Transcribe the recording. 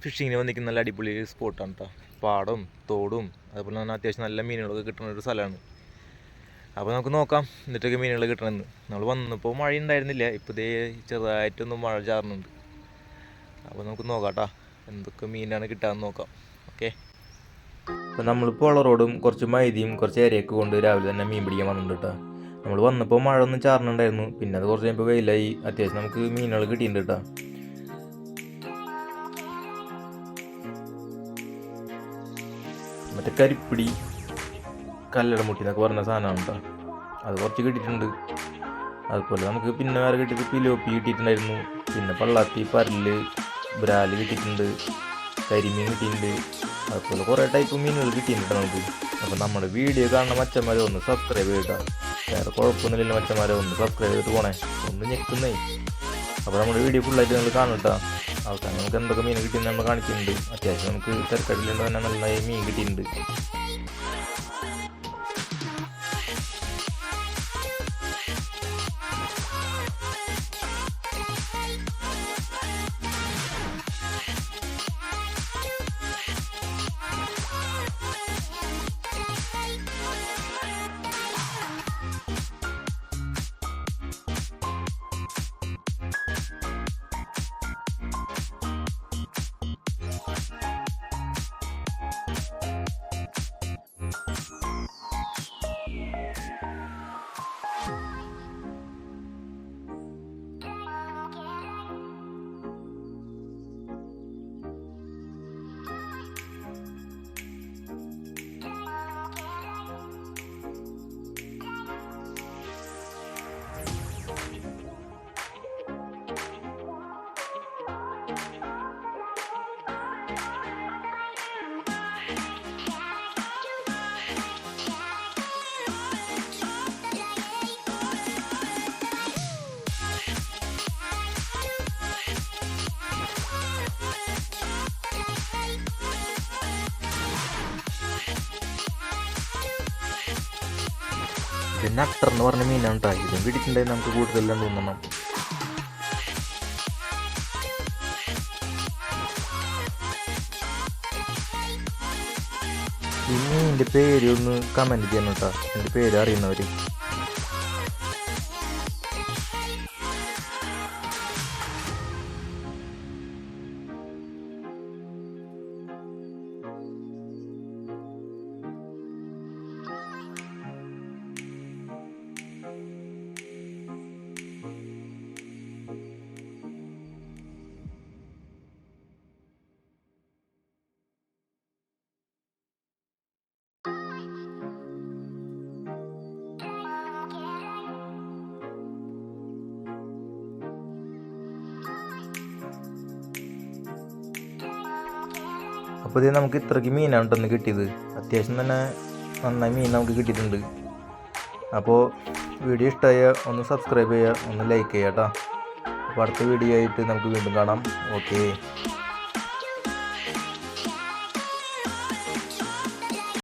ഫിഷിങ്ങിന് വന്നിരിക്കുന്ന നല്ല അടിപൊളി സ്പോട്ടാണ് കേട്ടോ. പാടവും തോടും അതുപോലെ തന്നെ അത്യാവശ്യം നല്ല മീനുകളൊക്കെ കിട്ടുന്ന ഒരു സ്ഥലമാണ്. അപ്പോൾ നമുക്ക് നോക്കാം എന്നിട്ടൊക്കെ മീനുകൾ കിട്ടണമെന്ന്. നമ്മൾ വന്നപ്പോൾ മഴ ഉണ്ടായിരുന്നില്ല, ഇപ്പോൾ ഇതേ ചെറുതായിട്ടൊന്നും മഴ ചാറുന്നുണ്ട്. അപ്പോൾ നമുക്ക് നോക്കാം കേട്ടോ എന്തൊക്കെ മീനാണ് കിട്ടാമെന്ന് നോക്കാം. ഓക്കെ, അപ്പോൾ നമ്മളിപ്പോൾ വളറോടും കുറച്ച് മൈദയും കുറച്ച് ഇരയൊക്കെ കൊണ്ട് രാവിലെ തന്നെ മീൻ പിടിക്കാൻ വന്നിട്ടുണ്ട് കേട്ടോ. നമ്മൾ വന്നപ്പോൾ മഴ ഒന്നും ചാറുന്നുണ്ടായിരുന്നു, പിന്നെ അത് കുറച്ച് കഴിയുമ്പോൾ വെയിലായി, അത്യാവശ്യം നമുക്ക് മീനുകൾ കിട്ടിയിട്ടുണ്ട് കേട്ടോ. മറ്റേ കരിപ്പിടി കല്ലടമുട്ടി എന്നൊക്കെ പറഞ്ഞ സാധനമാണ് കേട്ടോ, അത് കുറച്ച് കിട്ടിയിട്ടുണ്ട്. അതുപോലെ നമുക്ക് പിന്നെ വേറെ കിട്ടിയിട്ട് പിലോപ്പി കിട്ടിയിട്ടുണ്ടായിരുന്നു, പിന്നെ പള്ളാത്തി, പരല്, ബ്രാല് കിട്ടിയിട്ടുണ്ട്, കരിമീൻ കിട്ടിയിട്ടുണ്ട്. അതുപോലെ കുറേ ടൈപ്പ് മീനുകൾ കിട്ടിയിട്ടുണ്ട് നമുക്ക്. അപ്പോൾ നമ്മുടെ വീഡിയോ കാണുന്ന മച്ചന്മാരെ ഒന്ന് സബ്സ്ക്രൈബ് ചെയ്തിട്ടാ, വേറെ കുഴപ്പമൊന്നുമില്ല മച്ചന്മാരെ, ഒന്ന് സബ്സ്ക്രൈബ് ചെയ്തിട്ട് പോണേ, ഒന്ന് ഞെക്കുന്നേ. അപ്പോൾ നമ്മുടെ വീഡിയോ ഫുള്ളായിട്ട് നിങ്ങൾ കാണട്ടോ. അവസാനം നമുക്ക് എന്തൊക്കെ മീൻ കിട്ടിയെന്ന് നമ്മൾ കാണിക്കുന്നുണ്ട്. അത്യാവശ്യം നമുക്ക് തിരക്കടിലുണ്ട് തന്നെ നന്നായി മീൻ കിട്ടിയിട്ടുണ്ട്. ഇത് നട്ടർ എന്ന് പറഞ്ഞ മീനാണ് കേട്ടോ. ഇതും പിടിച്ചിട്ടുണ്ടെങ്കിൽ നമുക്ക് കൂടുതലെല്ലാം തോന്നണം. ഈ മീനിൻ്റെ പേര് ഒന്ന് കമൻറ്റ് ചെയ്യണം കേട്ടോ, എൻ്റെ പേര് അറിയുന്നവർ. അപ്പോൾ ഇത് നമുക്ക് ഇത്രയ്ക്ക് മീനാണ് കേട്ടോ കിട്ടിയത്. അത്യാവശ്യം തന്നെ നന്നായി മീൻ നമുക്ക് കിട്ടിയിട്ടുണ്ട്. അപ്പോൾ വീഡിയോ ഇഷ്ടമായ ഒന്ന് സബ്സ്ക്രൈബ് ചെയ്യുക, ഒന്ന് ലൈക്ക് ചെയ്യുക കേട്ടോ. അപ്പോൾ അടുത്ത വീഡിയോ ആയിട്ട് നമുക്ക് വീണ്ടും കാണാം. ഓക്കേ.